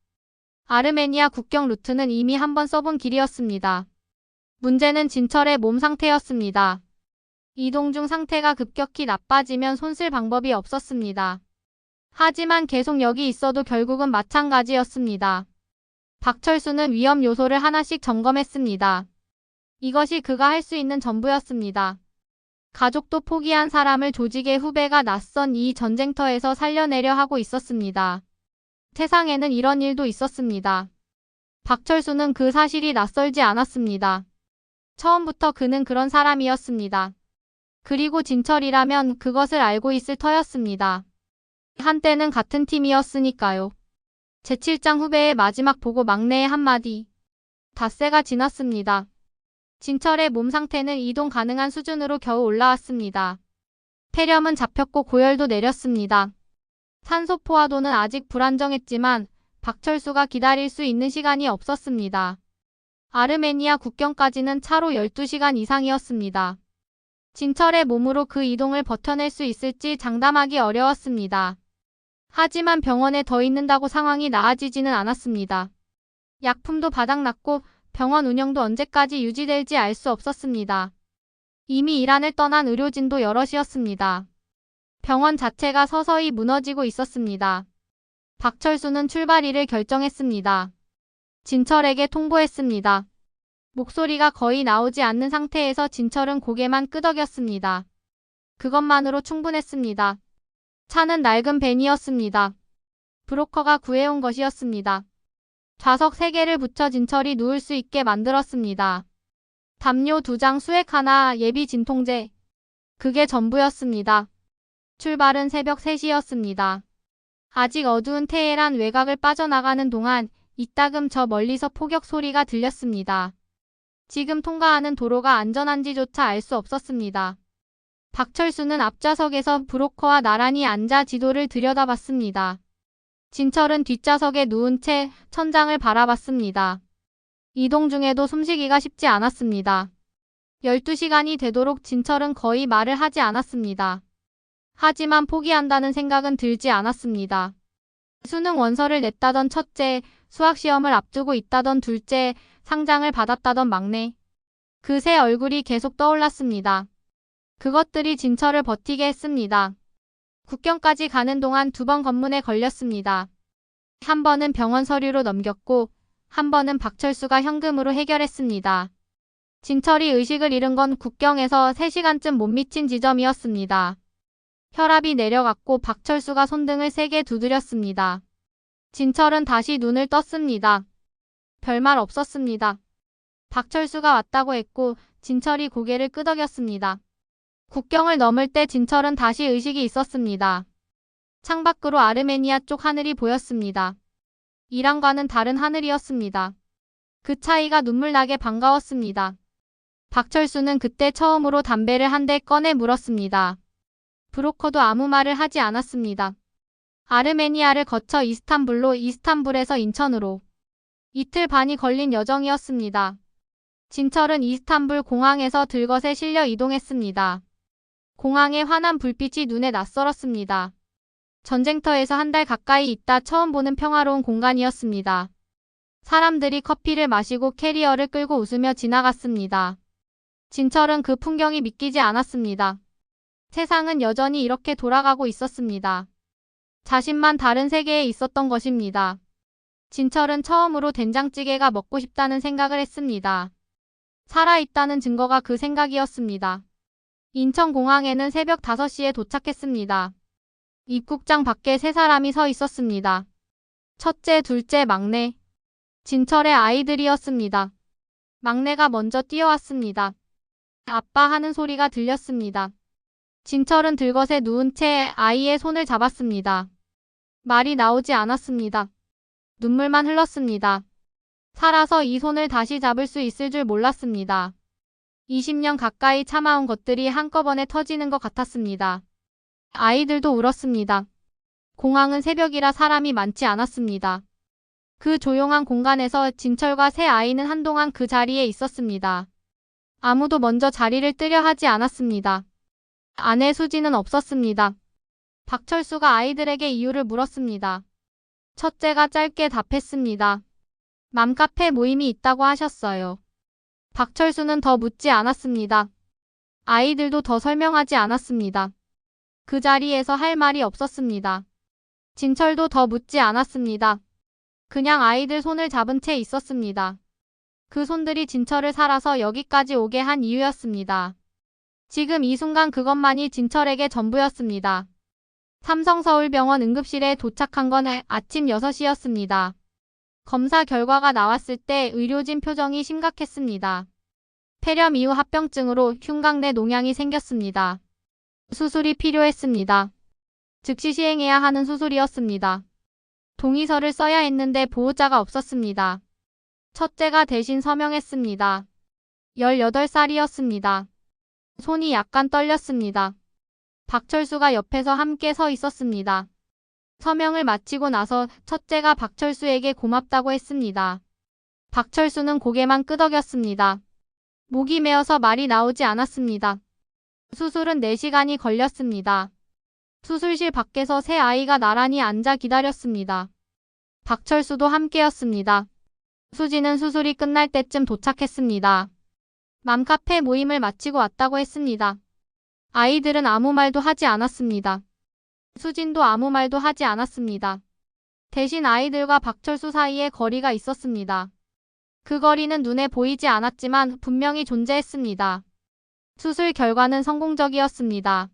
아르메니아 국경 루트는 이미 한번 써본 길이었습니다. 문제는 진철의 몸 상태였습니다. 이동 중 상태가 급격히 나빠지면 손쓸 방법이 없었습니다. 하지만 계속 여기 있어도 결국은 마찬가지였습니다. 박철수는 위험 요소를 하나씩 점검했습니다. 이것이 그가 할 수 있는 전부였습니다. 가족도 포기한 사람을 조직의 후배가 낯선 이 전쟁터에서 살려내려 하고 있었습니다. 세상에는 이런 일도 있었습니다. 박철수는 그 사실이 낯설지 않았습니다. 처음부터 그는 그런 사람이었습니다. 그리고 진철이라면 그것을 알고 있을 터였습니다. 한때는 같은 팀이었으니까요. 제7장 후배의 마지막 보고 막내의 한마디. 닷새가 지났습니다. 진철의 몸 상태는 이동 가능한 수준으로 겨우 올라왔습니다. 폐렴은 잡혔고 고열도 내렸습니다. 산소 포화도는 아직 불안정했지만 박철수가 기다릴 수 있는 시간이 없었습니다. 아르메니아 국경까지는 차로 12시간 이상이었습니다. 진철의 몸으로 그 이동을 버텨낼 수 있을지 장담하기 어려웠습니다. 하지만 병원에 더 있는다고 상황이 나아지지는 않았습니다. 약품도 바닥났고 병원 운영도 언제까지 유지될지 알 수 없었습니다. 이미 이란을 떠난 의료진도 여럿이었습니다. 병원 자체가 서서히 무너지고 있었습니다. 박철수는 출발일을 결정했습니다. 진철에게 통보했습니다. 목소리가 거의 나오지 않는 상태에서 진철은 고개만 끄덕였습니다. 그것만으로 충분했습니다. 차는 낡은 벤이었습니다. 브로커가 구해온 것이었습니다. 좌석 3개를 붙여 진철이 누울 수 있게 만들었습니다. 담요 2장, 수액 하나, 예비 진통제. 그게 전부였습니다. 출발은 새벽 3시였습니다. 아직 어두운 테헤란 외곽을 빠져나가는 동안 이따금 저 멀리서 포격 소리가 들렸습니다. 지금 통과하는 도로가 안전한지조차 알 수 없었습니다. 박철수는 앞좌석에서 브로커와 나란히 앉아 지도를 들여다봤습니다. 진철은 뒷좌석에 누운 채 천장을 바라봤습니다. 이동 중에도 숨쉬기가 쉽지 않았습니다. 12시간이 되도록 진철은 거의 말을 하지 않았습니다. 하지만 포기한다는 생각은 들지 않았습니다. 수능 원서를 냈다던 첫째, 수학시험을 앞두고 있다던 둘째, 상장을 받았다던 막내. 그 세 얼굴이 계속 떠올랐습니다. 그것들이 진철을 버티게 했습니다. 국경까지 가는 동안 2번 검문에 걸렸습니다. 한 번은 병원 서류로 넘겼고 한 번은 박철수가 현금으로 해결했습니다. 진철이 의식을 잃은 건 국경에서 3시간쯤 못 미친 지점이었습니다. 혈압이 내려갔고 박철수가 손등을 세게 두드렸습니다. 진철은 다시 눈을 떴습니다. 별말 없었습니다. 박철수가 왔다고 했고 진철이 고개를 끄덕였습니다. 국경을 넘을 때 진철은 다시 의식이 있었습니다. 창밖으로 아르메니아 쪽 하늘이 보였습니다. 이란과는 다른 하늘이었습니다. 그 차이가 눈물나게 반가웠습니다. 박철수는 그때 처음으로 담배를 한 대 꺼내 물었습니다. 브로커도 아무 말을 하지 않았습니다. 아르메니아를 거쳐 이스탄불로, 이스탄불에서 인천으로. 이틀 반이 걸린 여정이었습니다. 진철은 이스탄불 공항에서 들것에 실려 이동했습니다. 공항의 환한 불빛이 눈에 낯설었습니다. 전쟁터에서 한 달 가까이 있다 처음 보는 평화로운 공간이었습니다. 사람들이 커피를 마시고 캐리어를 끌고 웃으며 지나갔습니다. 진철은 그 풍경이 믿기지 않았습니다. 세상은 여전히 이렇게 돌아가고 있었습니다. 자신만 다른 세계에 있었던 것입니다. 진철은 처음으로 된장찌개가 먹고 싶다는 생각을 했습니다. 살아있다는 증거가 그 생각이었습니다. 인천공항에는 새벽 5시에 도착했습니다. 입국장 밖에 3사람이 서 있었습니다. 첫째, 둘째, 막내. 진철의 아이들이었습니다. 막내가 먼저 뛰어왔습니다. 아빠 하는 소리가 들렸습니다. 진철은 들것에 누운 채 아이의 손을 잡았습니다. 말이 나오지 않았습니다. 눈물만 흘렀습니다. 살아서 이 손을 다시 잡을 수 있을 줄 몰랐습니다. 20년 가까이 참아온 것들이 한꺼번에 터지는 것 같았습니다. 아이들도 울었습니다. 공항은 새벽이라 사람이 많지 않았습니다. 그 조용한 공간에서 진철과 세 아이는 한동안 그 자리에 있었습니다. 아무도 먼저 자리를 뜨려 하지 않았습니다. 아내 수지는 없었습니다. 박철수가 아이들에게 이유를 물었습니다. 첫째가 짧게 답했습니다. 맘카페 모임이 있다고 하셨어요. 박철수는 더 묻지 않았습니다. 아이들도 더 설명하지 않았습니다. 그 자리에서 할 말이 없었습니다. 진철도 더 묻지 않았습니다. 그냥 아이들 손을 잡은 채 있었습니다. 그 손들이 진철을 살아서 여기까지 오게 한 이유였습니다. 지금 이 순간 그것만이 진철에게 전부였습니다. 삼성서울병원 응급실에 도착한 건 아침 6시였습니다. 검사 결과가 나왔을 때 의료진 표정이 심각했습니다. 폐렴 이후 합병증으로 흉곽내 농양이 생겼습니다. 수술이 필요했습니다. 즉시 시행해야 하는 수술이었습니다. 동의서를 써야 했는데 보호자가 없었습니다. 첫째가 대신 서명했습니다. 18살이었습니다. 손이 약간 떨렸습니다. 박철수가 옆에서 함께 서 있었습니다. 서명을 마치고 나서 첫째가 박철수에게 고맙다고 했습니다. 박철수는 고개만 끄덕였습니다. 목이 메어서 말이 나오지 않았습니다. 수술은 4시간이 걸렸습니다. 수술실 밖에서 세 아이가 나란히 앉아 기다렸습니다. 박철수도 함께였습니다. 수지는 수술이 끝날 때쯤 도착했습니다. 맘카페 모임을 마치고 왔다고 했습니다. 아이들은 아무 말도 하지 않았습니다. 수진도 아무 말도 하지 않았습니다. 대신 아이들과 박철수 사이에 거리가 있었습니다. 그 거리는 눈에 보이지 않았지만 분명히 존재했습니다. 수술 결과는 성공적이었습니다.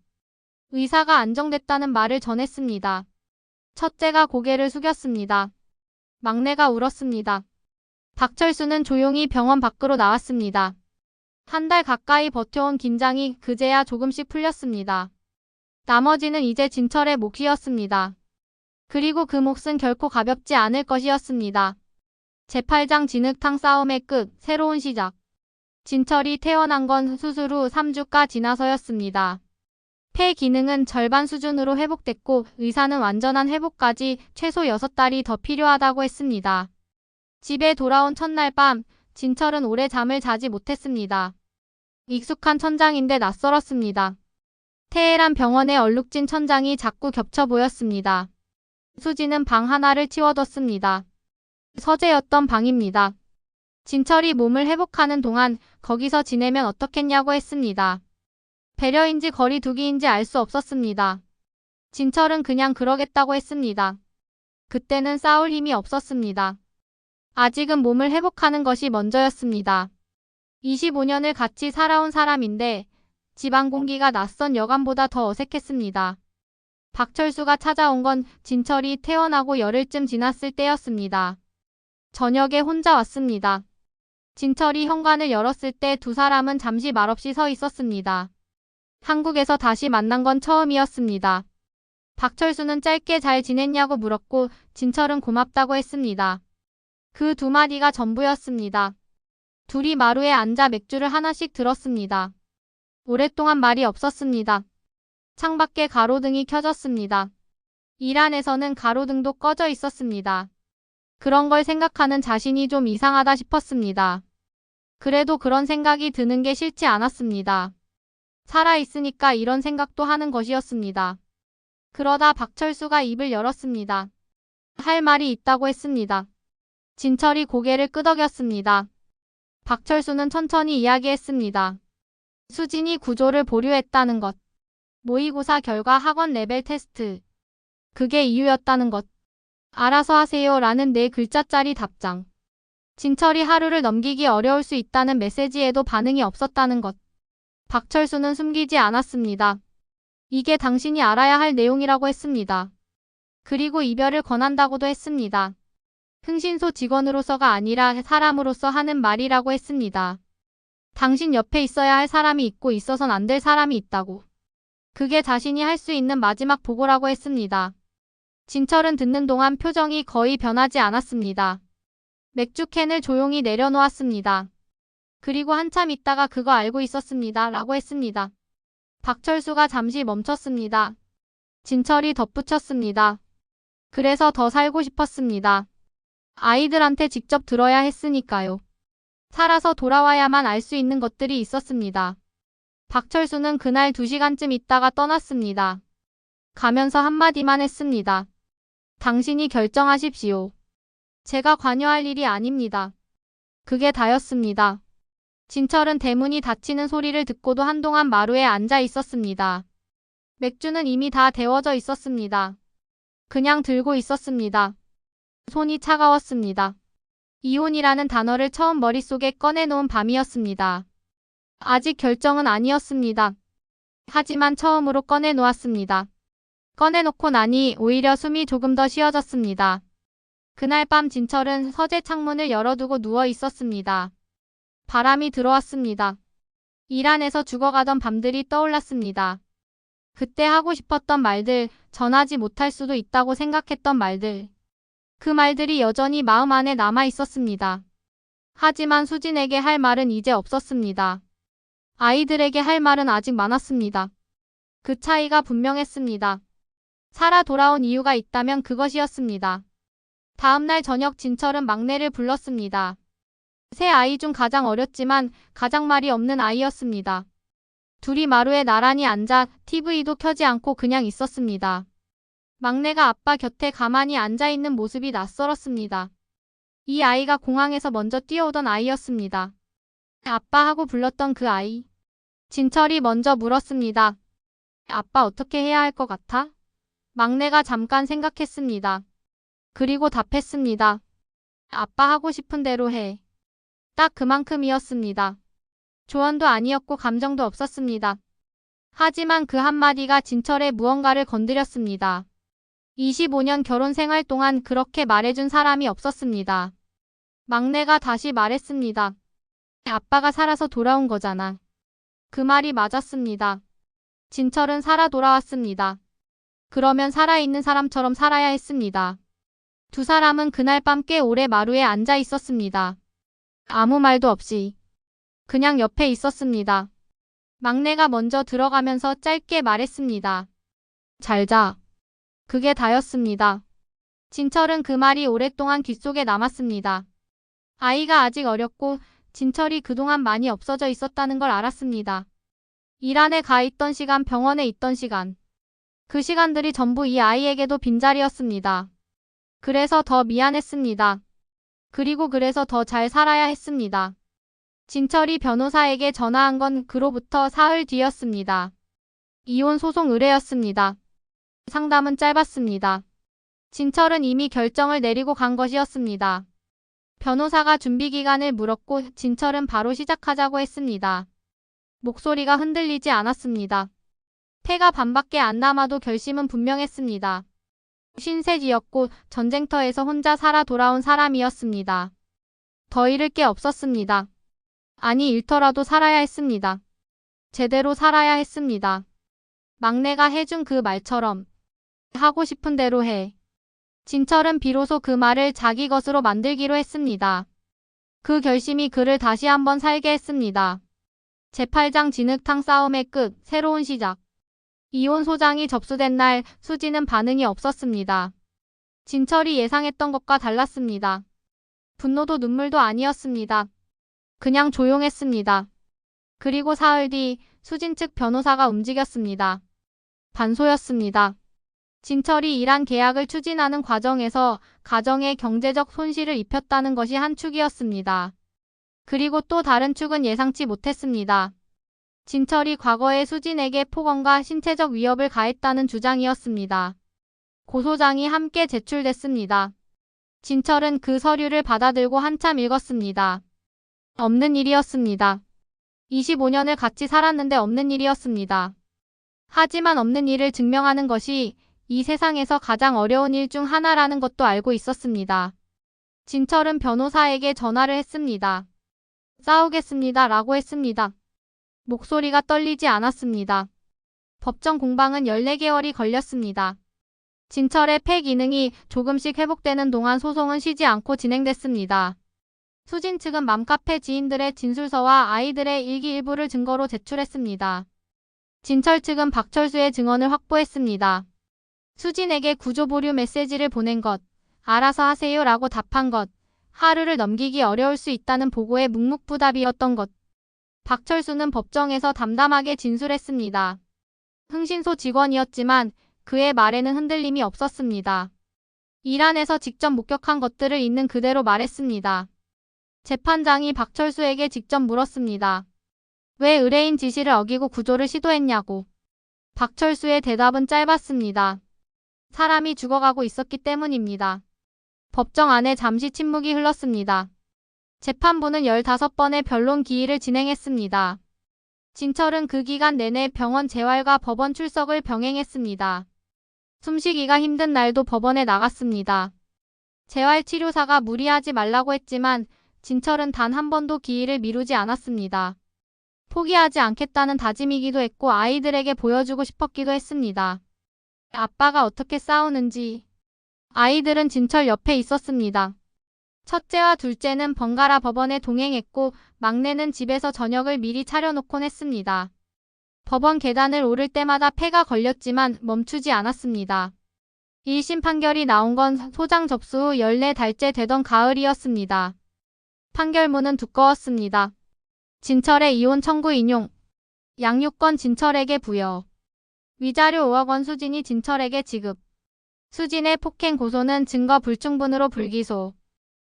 의사가 안정됐다는 말을 전했습니다. 첫째가 고개를 숙였습니다. 막내가 울었습니다. 박철수는 조용히 병원 밖으로 나왔습니다. 한 달 가까이 버텨온 긴장이 그제야 조금씩 풀렸습니다. 나머지는 이제 진철의 몫이었습니다. 그리고 그 몫은 결코 가볍지 않을 것이었습니다. 제8장 진흙탕 싸움의 끝, 새로운 시작. 진철이 태어난 건 수술 후 3주가 지나서였습니다. 폐 기능은 절반 수준으로 회복됐고 의사는 완전한 회복까지 최소 6달이 더 필요하다고 했습니다. 집에 돌아온 첫날 밤, 진철은 오래 잠을 자지 못했습니다. 익숙한 천장인데 낯설었습니다. 테헤란 병원의 얼룩진 천장이 자꾸 겹쳐 보였습니다. 수지는 방 하나를 치워뒀습니다. 서재였던 방입니다. 진철이 몸을 회복하는 동안 거기서 지내면 어떻겠냐고 했습니다. 배려인지 거리두기인지 알 수 없었습니다. 진철은 그냥 그러겠다고 했습니다. 그때는 싸울 힘이 없었습니다. 아직은 몸을 회복하는 것이 먼저였습니다. 25년을 같이 살아온 사람인데 집안 공기가 낯선 여간보다 더 어색했습니다. 박철수가 찾아온 건 진철이 태어나고 열흘쯤 지났을 때였습니다. 저녁에 혼자 왔습니다. 진철이 현관을 열었을 때 두 사람은 잠시 말없이 서 있었습니다. 한국에서 다시 만난 건 처음이었습니다. 박철수는 짧게 잘 지냈냐고 물었고 진철은 고맙다고 했습니다. 그 두 마디가 전부였습니다. 둘이 마루에 앉아 맥주를 하나씩 들었습니다. 오랫동안 말이 없었습니다. 창밖에 가로등이 켜졌습니다. 일 안에서는 가로등도 꺼져 있었습니다. 그런 걸 생각하는 자신이 좀 이상하다 싶었습니다. 그래도 그런 생각이 드는 게 싫지 않았습니다. 살아있으니까 이런 생각도 하는 것이었습니다. 그러다 박철수가 입을 열었습니다. 할 말이 있다고 했습니다. 진철이 고개를 끄덕였습니다. 박철수는 천천히 이야기했습니다. 수진이 구조를 보류했다는 것. 모의고사 결과 학원 레벨 테스트. 그게 이유였다는 것. 알아서 하세요 라는 4글자짜리 답장. 진철이 하루를 넘기기 어려울 수 있다는 메시지에도 반응이 없었다는 것. 박철수는 숨기지 않았습니다. 이게 당신이 알아야 할 내용이라고 했습니다. 그리고 이별을 권한다고도 했습니다. 흥신소 직원으로서가 아니라 사람으로서 하는 말이라고 했습니다. 당신 옆에 있어야 할 사람이 있고 있어선 안 될 사람이 있다고. 그게 자신이 할 수 있는 마지막 보고라고 했습니다. 진철은 듣는 동안 표정이 거의 변하지 않았습니다. 맥주캔을 조용히 내려놓았습니다. 그리고 한참 있다가 그거 알고 있었습니다. 라고 했습니다. 박철수가 잠시 멈췄습니다. 진철이 덧붙였습니다. 그래서 더 살고 싶었습니다. 아이들한테 직접 들어야 했으니까요. 살아서 돌아와야만 알 수 있는 것들이 있었습니다. 박철수는 그날 2시간쯤 있다가 떠났습니다. 가면서 한마디만 했습니다. 당신이 결정하십시오. 제가 관여할 일이 아닙니다. 그게 다였습니다. 진철은 대문이 닫히는 소리를 듣고도 한동안 마루에 앉아 있었습니다. 맥주는 이미 다 데워져 있었습니다. 그냥 들고 있었습니다. 손이 차가웠습니다. 이혼이라는 단어를 처음 머릿속에 꺼내놓은 밤이었습니다. 아직 결정은 아니었습니다. 하지만 처음으로 꺼내놓았습니다. 꺼내놓고 나니 오히려 숨이 조금 더 쉬어졌습니다. 그날 밤 진철은 서재 창문을 열어두고 누워 있었습니다. 바람이 들어왔습니다. 일 안에서 죽어가던 밤들이 떠올랐습니다. 그때 하고 싶었던 말들, 전하지 못할 수도 있다고 생각했던 말들. 그 말들이 여전히 마음 안에 남아 있었습니다. 하지만 수진에게 할 말은 이제 없었습니다. 아이들에게 할 말은 아직 많았습니다. 그 차이가 분명했습니다. 살아 돌아온 이유가 있다면 그것이었습니다. 다음날 저녁 진철은 막내를 불렀습니다. 세 아이 중 가장 어렸지만 가장 말이 없는 아이였습니다. 둘이 마루에 나란히 앉아 TV도 켜지 않고 그냥 있었습니다. 막내가 아빠 곁에 가만히 앉아있는 모습이 낯설었습니다. 이 아이가 공항에서 먼저 뛰어오던 아이였습니다. 아빠 하고 불렀던 그 아이. 진철이 먼저 물었습니다. 아빠 어떻게 해야 할 것 같아? 막내가 잠깐 생각했습니다. 그리고 답했습니다. 아빠 하고 싶은 대로 해. 딱 그만큼이었습니다. 조언도 아니었고 감정도 없었습니다. 하지만 그 한마디가 진철의 무언가를 건드렸습니다. 25년 결혼 생활 동안 그렇게 말해준 사람이 없었습니다. 막내가 다시 말했습니다. 아빠가 살아서 돌아온 거잖아. 그 말이 맞았습니다. 진철은 살아 돌아왔습니다. 그러면 살아있는 사람처럼 살아야 했습니다. 두 사람은 그날 밤 꽤 오래 마루에 앉아 있었습니다. 아무 말도 없이. 그냥 옆에 있었습니다. 막내가 먼저 들어가면서 짧게 말했습니다. 잘 자. 그게 다였습니다. 진철은 그 말이 오랫동안 귓속에 남았습니다. 아이가 아직 어렸고 진철이 그동안 많이 없어져 있었다는 걸 알았습니다. 일 안에 가 있던 시간, 병원에 있던 시간. 그 시간들이 전부 이 아이에게도 빈자리였습니다. 그래서 더 미안했습니다. 그리고 그래서 더 잘 살아야 했습니다. 진철이 변호사에게 전화한 건 그로부터 사흘 뒤였습니다. 이혼 소송 의뢰였습니다. 상담은 짧았습니다. 진철은 이미 결정을 내리고 간 것이었습니다. 변호사가 준비 기간을 물었고 진철은 바로 시작하자고 했습니다. 목소리가 흔들리지 않았습니다. 패가 반밖에 안 남아도 결심은 분명했습니다. 신세지였고 전쟁터에서 혼자 살아 돌아온 사람이었습니다. 더 잃을 게 없었습니다. 아니 잃더라도 살아야 했습니다. 제대로 살아야 했습니다. 막내가 해준 그 말처럼 하고 싶은 대로 해. 진철은 비로소 그 말을 자기 것으로 만들기로 했습니다. 그 결심이 그를 다시 한번 살게 했습니다. 제8장 진흙탕 싸움의 끝, 새로운 시작. 이혼 소장이 접수된 날 수지는 반응이 없었습니다. 진철이 예상했던 것과 달랐습니다. 분노도 눈물도 아니었습니다. 그냥 조용했습니다. 그리고 사흘 뒤 수진 측 변호사가 움직였습니다. 반소였습니다. 진철이 일한 계약을 추진하는 과정에서 가정에 경제적 손실을 입혔다는 것이 한 축이었습니다. 그리고 또 다른 축은 예상치 못했습니다. 진철이 과거에 수진에게 폭언과 신체적 위협을 가했다는 주장이었습니다. 고소장이 함께 제출됐습니다. 진철은 그 서류를 받아들고 한참 읽었습니다. 없는 일이었습니다. 25년을 같이 살았는데 없는 일이었습니다. 하지만 없는 일을 증명하는 것이 이 세상에서 가장 어려운 일 중 하나라는 것도 알고 있었습니다. 진철은 변호사에게 전화를 했습니다. 싸우겠습니다. 라고 했습니다. 목소리가 떨리지 않았습니다. 법정 공방은 14개월이 걸렸습니다. 진철의 폐 기능이 조금씩 회복되는 동안 소송은 쉬지 않고 진행됐습니다. 수진 측은 맘카페 지인들의 진술서와 아이들의 일기 일부를 증거로 제출했습니다. 진철 측은 박철수의 증언을 확보했습니다. 수진에게 구조 보류 메시지를 보낸 것, 알아서 하세요 라고 답한 것, 하루를 넘기기 어려울 수 있다는 보고에 묵묵부답이었던 것. 박철수는 법정에서 담담하게 진술했습니다. 흥신소 직원이었지만 그의 말에는 흔들림이 없었습니다. 일 안에서 직접 목격한 것들을 있는 그대로 말했습니다. 재판장이 박철수에게 직접 물었습니다. 왜 의뢰인 지시를 어기고 구조를 시도했냐고. 박철수의 대답은 짧았습니다. 사람이 죽어가고 있었기 때문입니다. 법정 안에 잠시 침묵이 흘렀습니다. 재판부는 15번의 변론 기일을 진행했습니다. 진철은 그 기간 내내 병원 재활과 법원 출석을 병행했습니다. 숨쉬기가 힘든 날도 법원에 나갔습니다. 재활치료사가 무리하지 말라고 했지만 진철은 단 한 번도 기일을 미루지 않았습니다. 포기하지 않겠다는 다짐이기도 했고 아이들에게 보여주고 싶었기도 했습니다. 아빠가 어떻게 싸우는지. 아이들은 진철 옆에 있었습니다. 첫째와 둘째는 번갈아 법원에 동행했고 막내는 집에서 저녁을 미리 차려놓곤 했습니다. 법원 계단을 오를 때마다 폐가 걸렸지만 멈추지 않았습니다. 1심 판결이 나온 건 소장 접수 후 14달째 되던 가을이었습니다. 판결문은 두꺼웠습니다. 진철의 이혼 청구 인용. 양육권 진철에게 부여. 위자료 5억 원 수진이 진철에게 지급. 수진의 폭행 고소는 증거 불충분으로 불기소.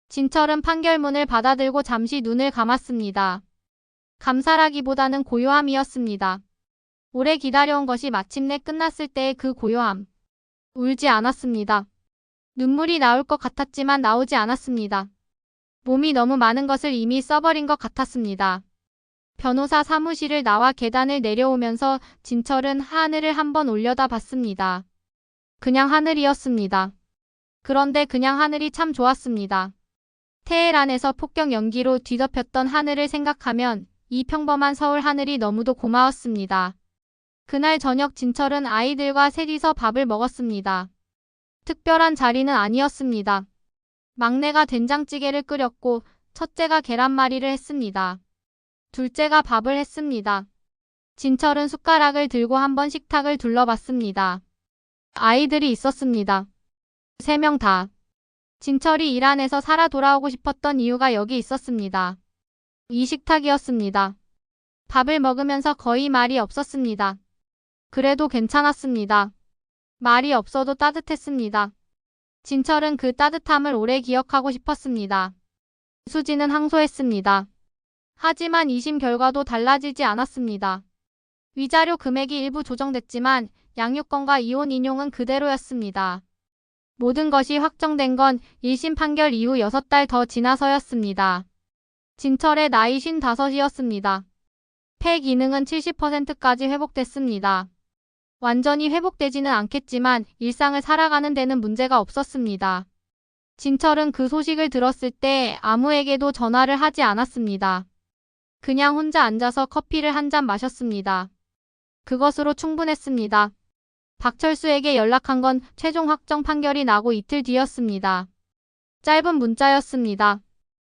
진철은 판결문을 받아들고 잠시 눈을 감았습니다. 감사라기보다는 고요함이었습니다. 오래 기다려온 것이 마침내 끝났을 때의 그 고요함. 울지 않았습니다. 눈물이 나올 것 같았지만 나오지 않았습니다. 몸이 너무 많은 것을 이미 써버린 것 같았습니다. 변호사 사무실을 나와 계단을 내려오면서 진철은 하늘을 한번 올려다봤습니다. 그냥 하늘이었습니다. 그런데 그냥 하늘이 참 좋았습니다. 테헤란에서 폭격 연기로 뒤덮였던 하늘을 생각하면 이 평범한 서울 하늘이 너무도 고마웠습니다. 그날 저녁 진철은 아이들과 셋이서 밥을 먹었습니다. 특별한 자리는 아니었습니다. 막내가 된장찌개를 끓였고 첫째가 계란말이를 했습니다. 둘째가 밥을 했습니다. 진철은 숟가락을 들고 한번 식탁을 둘러봤습니다. 아이들이 있었습니다. 3명 다. 진철이 일 안에서 살아 돌아오고 싶었던 이유가 여기 있었습니다. 이 식탁이었습니다. 밥을 먹으면서 거의 말이 없었습니다. 그래도 괜찮았습니다. 말이 없어도 따뜻했습니다. 진철은 그 따뜻함을 오래 기억하고 싶었습니다. 수지는 항소했습니다. 하지만 2심 결과도 달라지지 않았습니다. 위자료 금액이 일부 조정됐지만 양육권과 이혼 인용은 그대로였습니다. 모든 것이 확정된 건 1심 판결 이후 6달 더 지나서였습니다. 진철의 나이 55이었습니다. 폐 기능은 70%까지 회복됐습니다. 완전히 회복되지는 않겠지만 일상을 살아가는 데는 문제가 없었습니다. 진철은 그 소식을 들었을 때 아무에게도 전화를 하지 않았습니다. 그냥 혼자 앉아서 커피를 한 잔 마셨습니다. 그것으로 충분했습니다. 박철수에게 연락한 건 최종 확정 판결이 나고 이틀 뒤였습니다. 짧은 문자였습니다.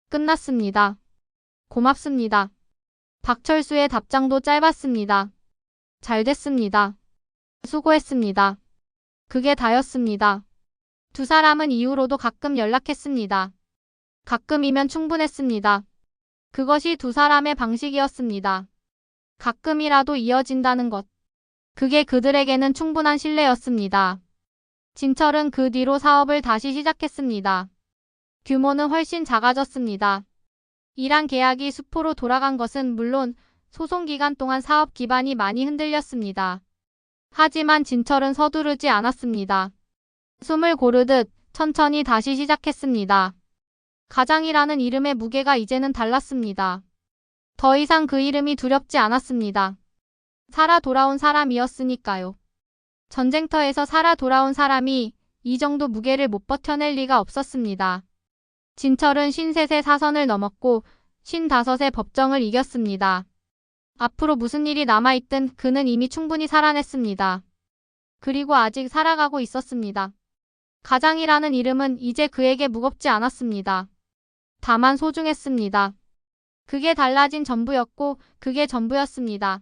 끝났습니다. 고맙습니다. 박철수의 답장도 짧았습니다. 잘 됐습니다. 수고했습니다. 그게 다였습니다. 두 사람은 이후로도 가끔 연락했습니다. 가끔이면 충분했습니다. 그것이 두 사람의 방식이었습니다. 가끔이라도 이어진다는 것. 그게 그들에게는 충분한 신뢰였습니다. 진철은 그 뒤로 사업을 다시 시작했습니다. 규모는 훨씬 작아졌습니다. 일한 계약이 수포로 돌아간 것은 물론 소송 기간 동안 사업 기반이 많이 흔들렸습니다. 하지만 진철은 서두르지 않았습니다. 숨을 고르듯 천천히 다시 시작했습니다. 가장이라는 이름의 무게가 이제는 달랐습니다. 더 이상 그 이름이 두렵지 않았습니다. 살아 돌아온 사람이었으니까요. 전쟁터에서 살아 돌아온 사람이 이 정도 무게를 못 버텨낼 리가 없었습니다. 진철은 53세 사선을 넘었고 55세 법정을 이겼습니다. 앞으로 무슨 일이 남아있든 그는 이미 충분히 살아냈습니다. 그리고 아직 살아가고 있었습니다. 가장이라는 이름은 이제 그에게 무겁지 않았습니다. 다만 소중했습니다. 그게 달라진 전부였고 그게 전부였습니다.